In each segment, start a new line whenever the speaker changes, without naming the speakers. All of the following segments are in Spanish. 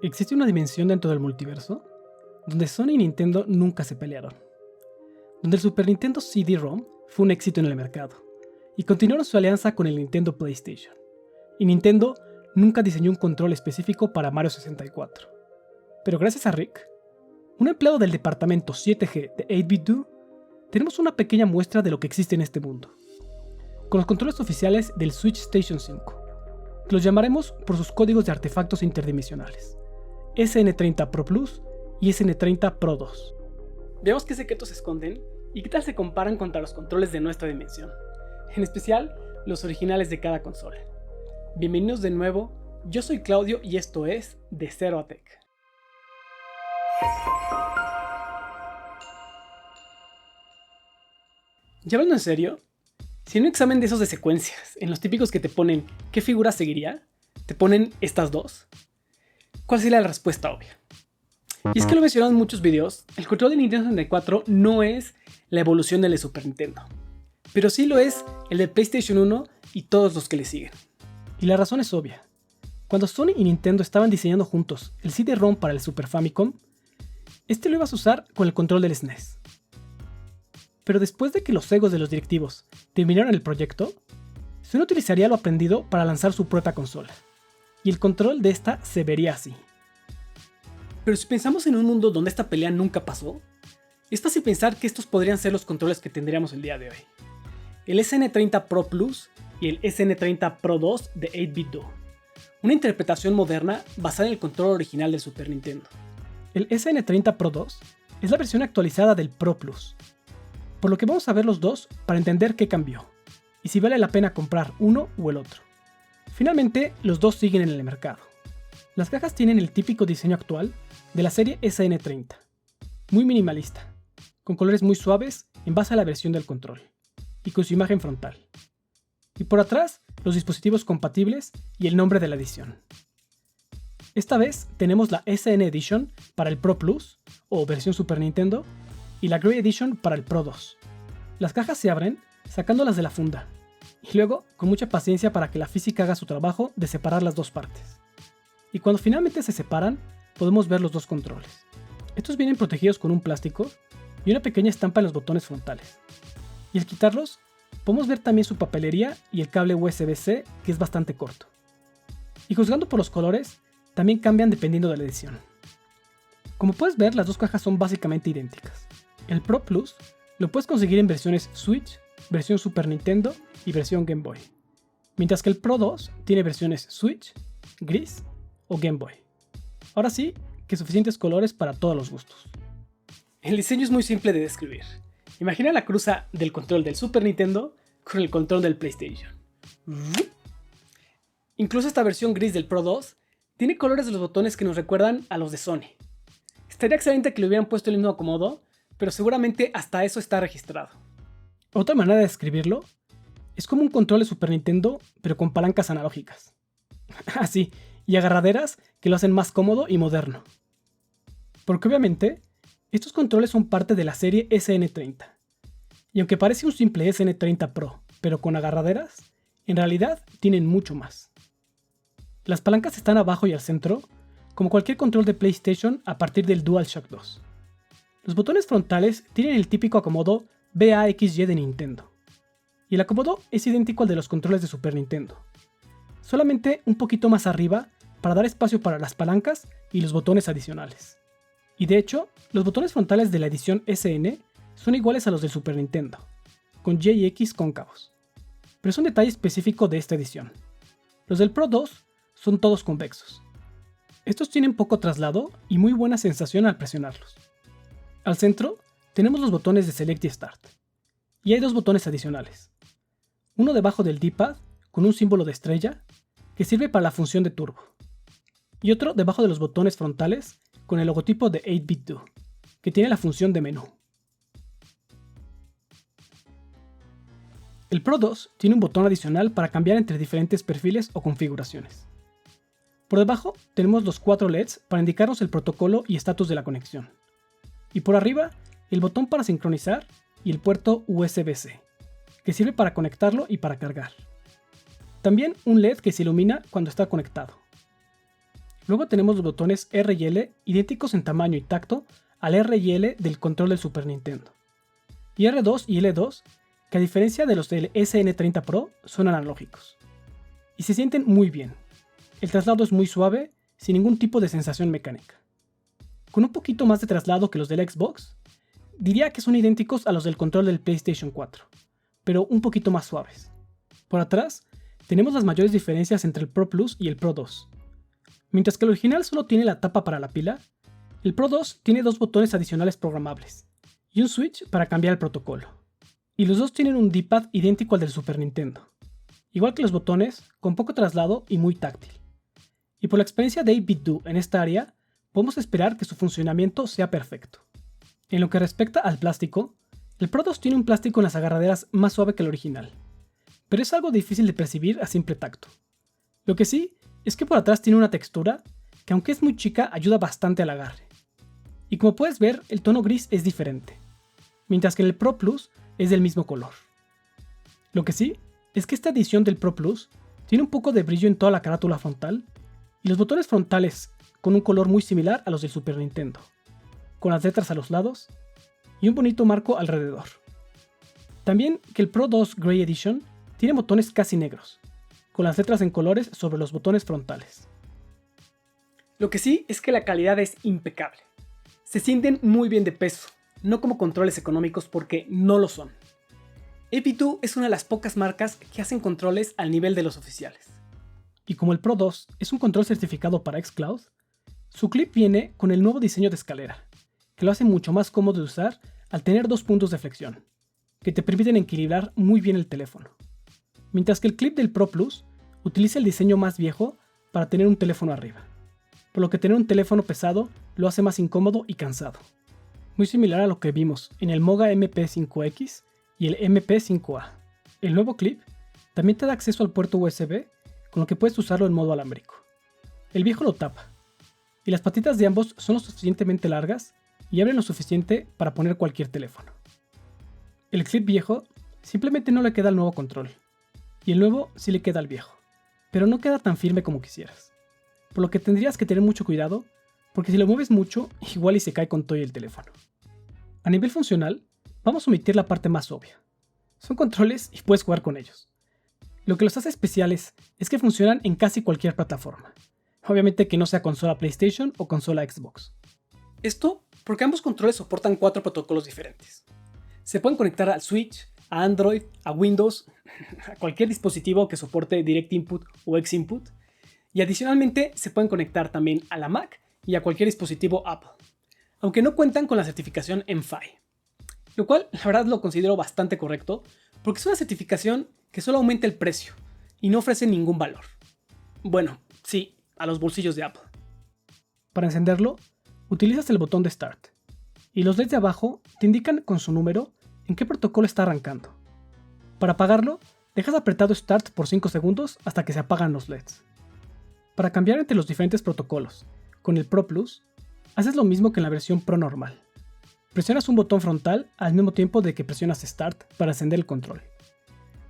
Existe una dimensión dentro del multiverso donde Sony y Nintendo nunca se pelearon, donde el Super Nintendo CD-ROM fue un éxito en el mercado y continuaron su alianza con el Nintendo PlayStation, y Nintendo nunca diseñó un control específico para Mario 64. Pero gracias a Rick, un empleado del departamento 7G de 8BitDo, tenemos una pequeña muestra de lo que existe en este mundo, con los controles oficiales del Switch Station 5, que los llamaremos por sus códigos de artefactos interdimensionales, SN30 Pro Plus y SN30 Pro 2. Veamos qué secretos se esconden y qué tal se comparan contra los controles de nuestra dimensión, en especial los originales de cada consola. Bienvenidos de nuevo, yo soy Claudio y esto es De Cero a Tech. Ya hablando en serio, si en un examen de esos de secuencias, en los típicos que te ponen ¿qué figura seguiría?, te ponen estas dos, ¿cuál sería la respuesta obvia? Y es que lo mencionado en muchos videos, el control de Nintendo 64 no es la evolución del de Super Nintendo, pero sí lo es el de PlayStation 1 y todos los que le siguen. Y la razón es obvia. Cuando Sony y Nintendo estaban diseñando juntos el CD-ROM para el Super Famicom, este lo ibas a usar con el control del SNES. Pero después de que los egos de los directivos terminaron el proyecto, Sony utilizaría lo aprendido para lanzar su propia consola, y el control de esta se vería así. Pero si pensamos en un mundo donde esta pelea nunca pasó, es fácil pensar que estos podrían ser los controles que tendríamos el día de hoy. El SN30 Pro Plus y el SN30 Pro 2 de 8BitDo, una interpretación moderna basada en el control original del Super Nintendo. El SN30 Pro 2 es la versión actualizada del Pro Plus, por lo que vamos a ver los dos para entender qué cambió, y si vale la pena comprar uno o el otro. Finalmente, los dos siguen en el mercado. Las cajas tienen el típico diseño actual de la serie SN30, muy minimalista, con colores muy suaves en base a la versión del control, y con su imagen frontal. Y por atrás, los dispositivos compatibles y el nombre de la edición. Esta vez tenemos la SN Edition para el Pro Plus, o versión Super Nintendo, y la Grey Edition para el Pro 2. Las cajas se abren sacándolas de la funda, y luego con mucha paciencia para que la física haga su trabajo de separar las dos partes. Y cuando finalmente se separan, podemos ver los dos controles. Estos vienen protegidos con un plástico y una pequeña estampa en los botones frontales. Y al quitarlos, podemos ver también su papelería y el cable USB-C, que es bastante corto. Y juzgando por los colores, también cambian dependiendo de la edición. Como puedes ver, las dos cajas son básicamente idénticas. El Pro Plus lo puedes conseguir en versiones Switch, versión Super Nintendo y versión Game Boy, mientras que el Pro 2 tiene versiones Switch, gris o Game Boy. Ahora sí, que suficientes colores para todos los gustos. El diseño es muy simple de describir. Imagina la cruza del control del Super Nintendo con el control del PlayStation. Incluso esta versión gris del Pro 2 tiene colores de los botones que nos recuerdan a los de Sony. Estaría excelente que le hubieran puesto el mismo acomodo, pero seguramente hasta eso está registrado. Otra manera de describirlo es como un control de Super Nintendo, pero con palancas analógicas. Así, y agarraderas que lo hacen más cómodo y moderno. Porque obviamente, estos controles son parte de la serie SN30. Y aunque parece un simple SN30 Pro, pero con agarraderas, en realidad tienen mucho más. Las palancas están abajo y al centro, como cualquier control de PlayStation a partir del DualShock 2. Los botones frontales tienen el típico acomodo BAXY de Nintendo. Y el acomodo es idéntico al de los controles de Super Nintendo, solamente un poquito más arriba para dar espacio para las palancas y los botones adicionales. Y de hecho, los botones frontales de la edición SN son iguales a los del Super Nintendo, con Y y X cóncavos. Pero es un detalle específico de esta edición. Los del Pro 2 son todos convexos. Estos tienen poco traslado y muy buena sensación al presionarlos. Al centro tenemos los botones de Select y Start. Y hay dos botones adicionales. Uno debajo del D-pad con un símbolo de estrella que sirve para la función de turbo. Y otro debajo de los botones frontales con el logotipo de 8BitDo, que tiene la función de menú. El Pro 2 tiene un botón adicional para cambiar entre diferentes perfiles o configuraciones. Por debajo tenemos los 4 LEDs para indicarnos el protocolo y estatus de la conexión. Y por arriba, el botón para sincronizar y el puerto USB-C, que sirve para conectarlo y para cargar. También un LED que se ilumina cuando está conectado. Luego tenemos los botones R y L idénticos en tamaño y tacto al R y L del control del Super Nintendo. Y R2 y L2, que a diferencia de los del SN30 Pro, son analógicos. Y se sienten muy bien. El traslado es muy suave, sin ningún tipo de sensación mecánica. Con un poquito más de traslado que los del Xbox, diría que son idénticos a los del control del PlayStation 4, pero un poquito más suaves. Por atrás, tenemos las mayores diferencias entre el Pro Plus y el Pro 2. Mientras que el original solo tiene la tapa para la pila, el Pro 2 tiene dos botones adicionales programables y un switch para cambiar el protocolo. Y los dos tienen un D-pad idéntico al del Super Nintendo. Igual que los botones, con poco traslado y muy táctil. Y por la experiencia de 8BitDo en esta área, podemos esperar que su funcionamiento sea perfecto. En lo que respecta al plástico, el Pro 2 tiene un plástico en las agarraderas más suave que el original, pero es algo difícil de percibir a simple tacto. Lo que sí es que por atrás tiene una textura que, aunque es muy chica, ayuda bastante al agarre. Y como puedes ver, el tono gris es diferente, mientras que en el Pro Plus es del mismo color. Lo que sí es que esta edición del Pro Plus tiene un poco de brillo en toda la carátula frontal y los botones frontales con un color muy similar a los del Super Nintendo, con las letras a los lados y un bonito marco alrededor. También que el Pro 2 Grey Edition tiene botones casi negros, con las letras en colores sobre los botones frontales. Lo que sí es que la calidad es impecable. Se sienten muy bien de peso, no como controles económicos porque no lo son. 8BitDo es una de las pocas marcas que hacen controles al nivel de los oficiales. Y como el Pro 2 es un control certificado para xCloud, su clip viene con el nuevo diseño de escalera, que lo hace mucho más cómodo de usar al tener dos puntos de flexión, que te permiten equilibrar muy bien el teléfono. Mientras que el clip del Pro Plus utiliza el diseño más viejo para tener un teléfono arriba, por lo que tener un teléfono pesado lo hace más incómodo y cansado. Muy similar a lo que vimos en el Moga MP5X y el MP5A. El nuevo clip también te da acceso al puerto USB, con lo que puedes usarlo en modo alámbrico. El viejo lo tapa, y las patitas de ambos son lo suficientemente largas y abren lo suficiente para poner cualquier teléfono. El clip viejo simplemente no le queda al nuevo control, y el nuevo sí le queda al viejo, pero no queda tan firme como quisieras, por lo que tendrías que tener mucho cuidado, porque si lo mueves mucho, igual y se cae con todo el teléfono. A nivel funcional, vamos a omitir la parte más obvia. Son controles y puedes jugar con ellos. Lo que los hace especiales es que funcionan en casi cualquier plataforma. Obviamente que no sea consola PlayStation o consola Xbox. Esto porque ambos controles soportan 4 protocolos diferentes. Se pueden conectar al Switch, a Android, a Windows, a cualquier dispositivo que soporte Direct Input o X Input. Y adicionalmente se pueden conectar también a la Mac y a cualquier dispositivo Apple, aunque no cuentan con la certificación MFI. Lo cual la verdad lo considero bastante correcto, porque es una certificación que solo aumenta el precio y no ofrece ningún valor. Bueno, sí, a los bolsillos de Apple. Para encenderlo, utilizas el botón de Start, y los LEDs de abajo te indican con su número en qué protocolo está arrancando. Para apagarlo, dejas apretado Start por 5 segundos hasta que se apagan los LEDs. Para cambiar entre los diferentes protocolos, con el Pro Plus, haces lo mismo que en la versión Pro normal. Presionas un botón frontal al mismo tiempo de que presionas Start para encender el control.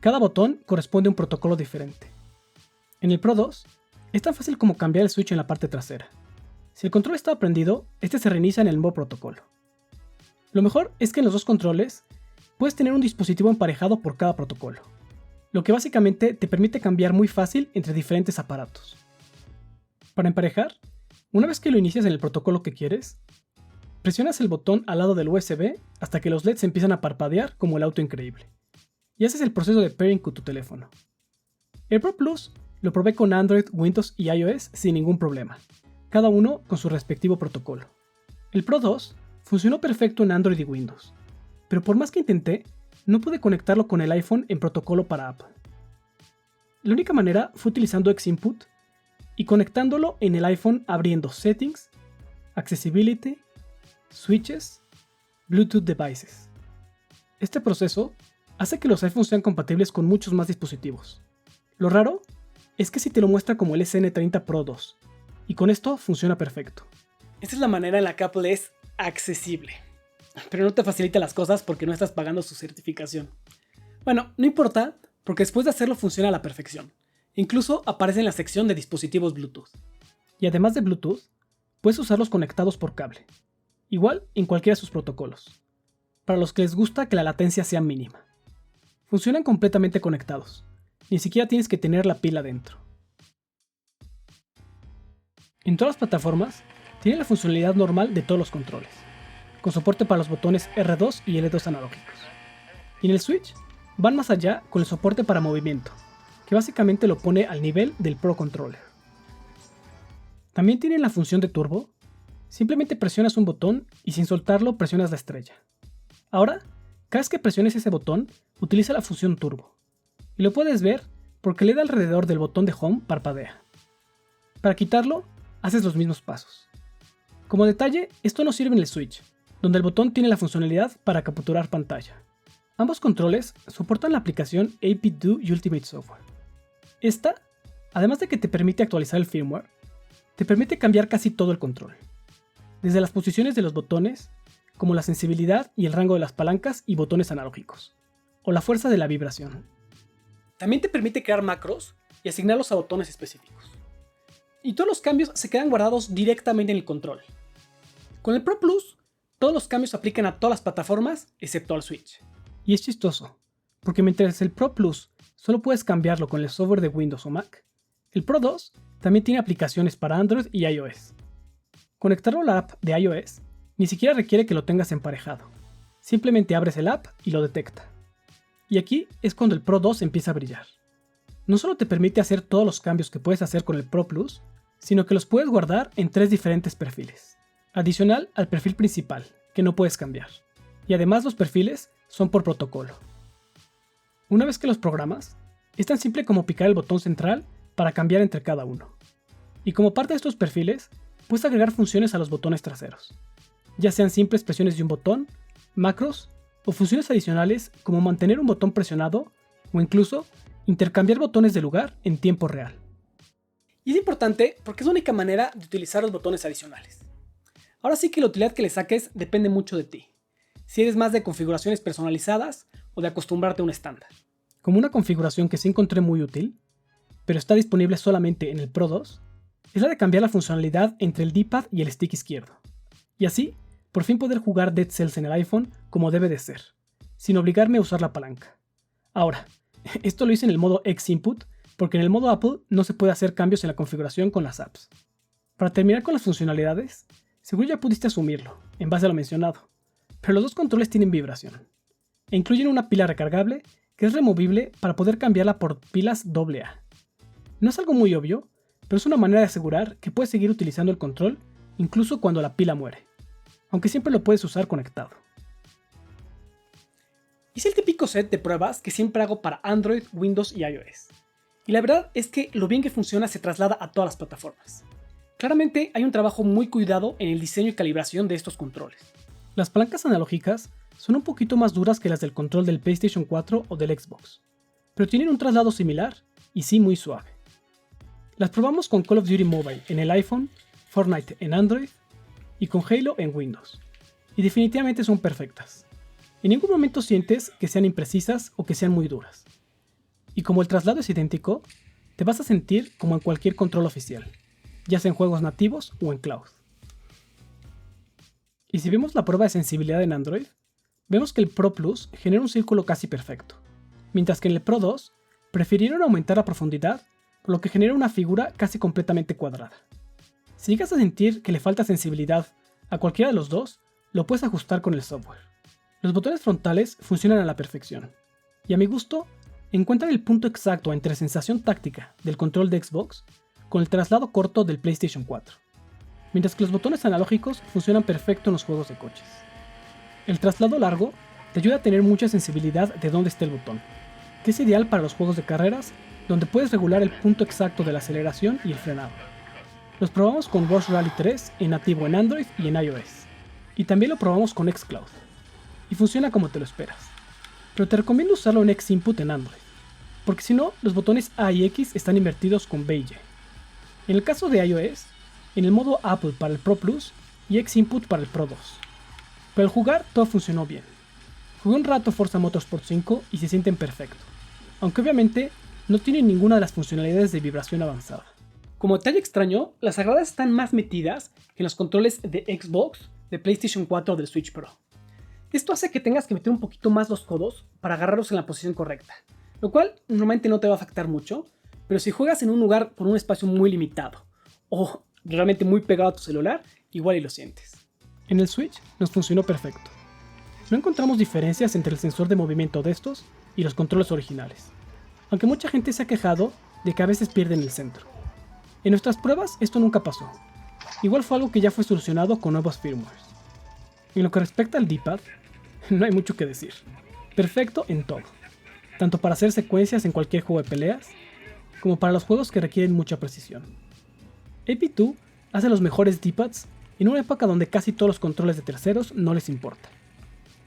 Cada botón corresponde a un protocolo diferente. En el Pro 2, es tan fácil como cambiar el switch en la parte trasera. Si el control está prendido, este se reinicia en el modo protocolo. Lo mejor es que en los dos controles puedes tener un dispositivo emparejado por cada protocolo, lo que básicamente te permite cambiar muy fácil entre diferentes aparatos. Para emparejar, una vez que lo inicias en el protocolo que quieres, presionas el botón al lado del USB hasta que los LEDs empiezan a parpadear como el auto increíble, y haces el proceso de pairing con tu teléfono. El Pro Plus lo probé con Android, Windows y iOS sin ningún problema, cada uno con su respectivo protocolo. El Pro 2 funcionó perfecto en Android y Windows, pero por más que intenté, no pude conectarlo con el iPhone en protocolo para Apple. La única manera fue utilizando X-Input y conectándolo en el iPhone abriendo Settings, Accessibility, Switches, Bluetooth Devices. Este proceso hace que los iPhones sean compatibles con muchos más dispositivos. Lo raro es que si te lo muestra como el SN30 Pro 2, y con esto funciona perfecto. Esta es la manera en la que Apple es accesible, pero no te facilita las cosas porque no estás pagando su certificación. Bueno, no importa, porque después de hacerlo funciona a la perfección. Incluso aparece en la sección de dispositivos Bluetooth. Y además de Bluetooth, puedes usarlos conectados por cable, igual en cualquiera de sus protocolos, para los que les gusta que la latencia sea mínima. Funcionan completamente conectados, ni siquiera tienes que tener la pila dentro. En todas las plataformas, tiene la funcionalidad normal de todos los controles, con soporte para los botones R2 y L2 analógicos. Y en el Switch, van más allá con el soporte para movimiento, que básicamente lo pone al nivel del Pro Controller. También tienen la función de turbo. Simplemente presionas un botón y sin soltarlo presionas la estrella. Ahora, cada vez que presiones ese botón, utiliza la función turbo. Y lo puedes ver porque el LED alrededor del botón de Home parpadea. Para quitarlo, haces los mismos pasos. Como detalle, esto no sirve en el Switch, donde el botón tiene la funcionalidad para capturar pantalla. Ambos controles soportan la aplicación AP2 Ultimate Software. Esta, además de que te permite actualizar el firmware, te permite cambiar casi todo el control. Desde las posiciones de los botones, como la sensibilidad y el rango de las palancas y botones analógicos, o la fuerza de la vibración. También te permite crear macros y asignarlos a botones específicos. Y todos los cambios se quedan guardados directamente en el control. Con el Pro Plus, todos los cambios se aplican a todas las plataformas excepto al Switch. Y es chistoso, porque mientras el Pro Plus solo puedes cambiarlo con el software de Windows o Mac, el Pro 2 también tiene aplicaciones para Android y iOS. Conectarlo a la app de iOS ni siquiera requiere que lo tengas emparejado. Simplemente abres el app y lo detecta. Y aquí es cuando el Pro 2 empieza a brillar. No solo te permite hacer todos los cambios que puedes hacer con el Pro Plus, sino que los puedes guardar en 3 diferentes perfiles, adicional al perfil principal, que no puedes cambiar. Y además los perfiles son por protocolo. Una vez que los programas, es tan simple como picar el botón central para cambiar entre cada uno. Y como parte de estos perfiles, puedes agregar funciones a los botones traseros, ya sean simples presiones de un botón, macros o funciones adicionales como mantener un botón presionado o incluso intercambiar botones de lugar en tiempo real. Y es importante porque es la única manera de utilizar los botones adicionales. Ahora sí que la utilidad que le saques depende mucho de ti, si eres más de configuraciones personalizadas o de acostumbrarte a un estándar. Como una configuración que sí encontré muy útil, pero está disponible solamente en el Pro 2, es la de cambiar la funcionalidad entre el D-pad y el stick izquierdo. Y así, por fin poder jugar Dead Cells en el iPhone como debe de ser, sin obligarme a usar la palanca. Ahora, esto lo hice en el modo X-Input, porque en el modo Apple no se puede hacer cambios en la configuración con las apps. Para terminar con las funcionalidades, seguro ya pudiste asumirlo, en base a lo mencionado, pero los dos controles tienen vibración, e incluyen una pila recargable que es removible para poder cambiarla por pilas AA. No es algo muy obvio, pero es una manera de asegurar que puedes seguir utilizando el control incluso cuando la pila muere, aunque siempre lo puedes usar conectado. Hice el típico set de pruebas que siempre hago para Android, Windows y iOS, y la verdad es que lo bien que funciona se traslada a todas las plataformas. Claramente hay un trabajo muy cuidado en el diseño y calibración de estos controles. Las palancas analógicas son un poquito más duras que las del control del PlayStation 4 o del Xbox, pero tienen un traslado similar y sí muy suave. Las probamos con Call of Duty Mobile en el iPhone, Fortnite en Android y con Halo en Windows, y definitivamente son perfectas. En ningún momento sientes que sean imprecisas o que sean muy duras. Y como el traslado es idéntico, te vas a sentir como en cualquier control oficial, ya sea en juegos nativos o en cloud. Y si vemos la prueba de sensibilidad en Android, vemos que el Pro Plus genera un círculo casi perfecto, mientras que en el Pro 2 prefirieron aumentar la profundidad, por lo que genera una figura casi completamente cuadrada. Si llegas a sentir que le falta sensibilidad a cualquiera de los dos, lo puedes ajustar con el software. Los botones frontales funcionan a la perfección, y a mi gusto, encuentran el punto exacto entre sensación táctica del control de Xbox con el traslado corto del PlayStation 4, mientras que los botones analógicos funcionan perfecto en los juegos de coches. El traslado largo te ayuda a tener mucha sensibilidad de dónde está el botón, que es ideal para los juegos de carreras donde puedes regular el punto exacto de la aceleración y el frenado. Los probamos con Rush Rally 3 en nativo en Android y en iOS, y también lo probamos con xCloud, y funciona como te lo esperas. Pero te recomiendo usarlo en X-Input en Android, porque si no, los botones A y X están invertidos con B y Y. En el caso de iOS, en el modo Apple para el Pro Plus y X-Input para el Pro 2. Pero al jugar todo funcionó bien. Jugué un rato Forza Motorsport 5 y se sienten perfecto, aunque obviamente no tienen ninguna de las funcionalidades de vibración avanzada. Como detalle extraño, las sagradas están más metidas que en los controles de Xbox, de PlayStation 4 o del Switch Pro. Esto hace que tengas que meter un poquito más los codos para agarrarlos en la posición correcta, lo cual normalmente no te va a afectar mucho, pero si juegas en un lugar por un espacio muy limitado o realmente muy pegado a tu celular, igual y lo sientes. En el Switch nos funcionó perfecto. No encontramos diferencias entre el sensor de movimiento de estos y los controles originales, aunque mucha gente se ha quejado de que a veces pierden el centro. En nuestras pruebas esto nunca pasó. Igual fue algo que ya fue solucionado con nuevos firmwares. En lo que respecta al D-pad, no hay mucho que decir. Perfecto en todo, tanto para hacer secuencias en cualquier juego de peleas, como para los juegos que requieren mucha precisión. AP2 hace los mejores D-pads en una época donde casi todos los controles de terceros no les importa.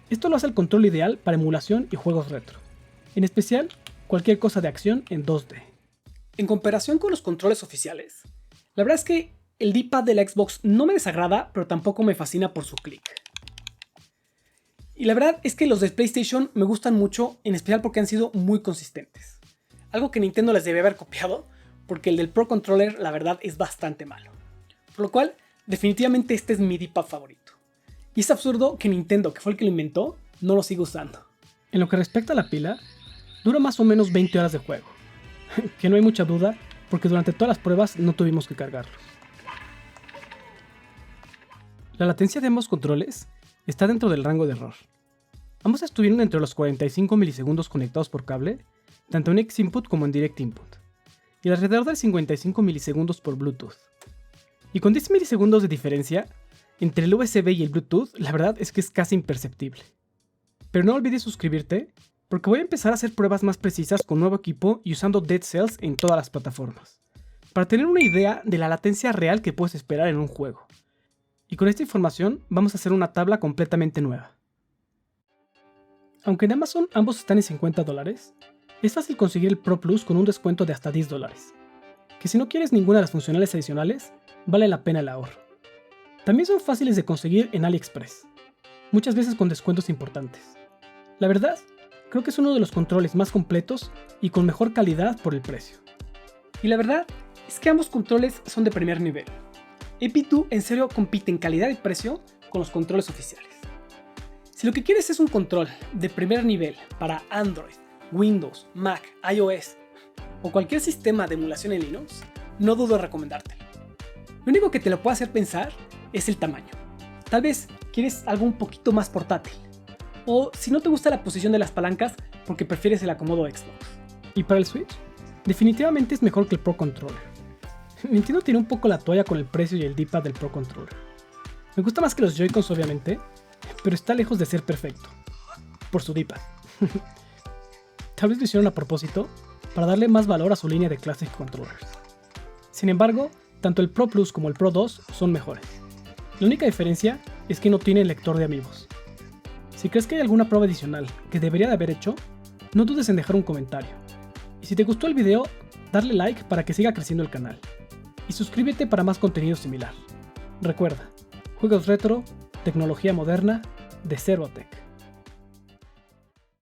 Esto lo hace el control ideal para emulación y juegos retro, en especial cualquier cosa de acción en 2D. En comparación con los controles oficiales, la verdad es que el D-pad de la Xbox no me desagrada, pero tampoco me fascina por su clic. Y la verdad es que los de PlayStation me gustan mucho, en especial porque han sido muy consistentes. Algo que Nintendo les debe haber copiado, porque el del Pro Controller la verdad es bastante malo. Por lo cual, definitivamente este es mi D-pad favorito. Y es absurdo que Nintendo, que fue el que lo inventó, no lo siga usando. En lo que respecta a la pila, dura más o menos 20 horas de juego. Que no hay mucha duda, porque durante todas las pruebas no tuvimos que cargarlos. La latencia de ambos controles está dentro del rango de error. Ambos estuvieron entre los 45 milisegundos conectados por cable, tanto en X-Input como en Direct Input, y alrededor de 55 milisegundos por Bluetooth. Y con 10 milisegundos de diferencia, entre el USB y el Bluetooth, la verdad es que es casi imperceptible. Pero no olvides suscribirte, porque voy a empezar a hacer pruebas más precisas con nuevo equipo y usando Dead Cells en todas las plataformas, para tener una idea de la latencia real que puedes esperar en un juego. Y con esta información vamos a hacer una tabla completamente nueva. Aunque en Amazon ambos están en $50, es fácil conseguir el Pro Plus con un descuento de hasta $10, que si no quieres ninguna de las funcionales adicionales, vale la pena el ahorro. También son fáciles de conseguir en AliExpress, muchas veces con descuentos importantes. La verdad, creo que es uno de los controles más completos y con mejor calidad por el precio. Y la verdad es que ambos controles son de primer nivel. AP2 en serio compite en calidad y precio con los controles oficiales. Si lo que quieres es un control de primer nivel para Android, Windows, Mac, iOS o cualquier sistema de emulación en Linux, no dudo en recomendártelo. Lo único que te lo puede hacer pensar es el tamaño. Tal vez quieres algo un poquito más portátil, o si no te gusta la posición de las palancas porque prefieres el acomodo Xbox. Y para el Switch, definitivamente es mejor que el Pro Controller. Nintendo tiene un poco la toalla con el precio y el D-pad del Pro Controller. Me gusta más que los Joy-Cons obviamente, pero está lejos de ser perfecto, por su D-pad. Tal vez lo hicieron a propósito para darle más valor a su línea de Classic Controllers. Sin embargo, tanto el Pro Plus como el Pro 2 son mejores. La única diferencia es que no tienen lector de amigos. Si crees que hay alguna prueba adicional que debería de haber hecho, no dudes en dejar un comentario. Y si te gustó el video, darle like para que siga creciendo el canal. Y suscríbete para más contenido similar. Recuerda, juegos retro, tecnología moderna, de Zerotech.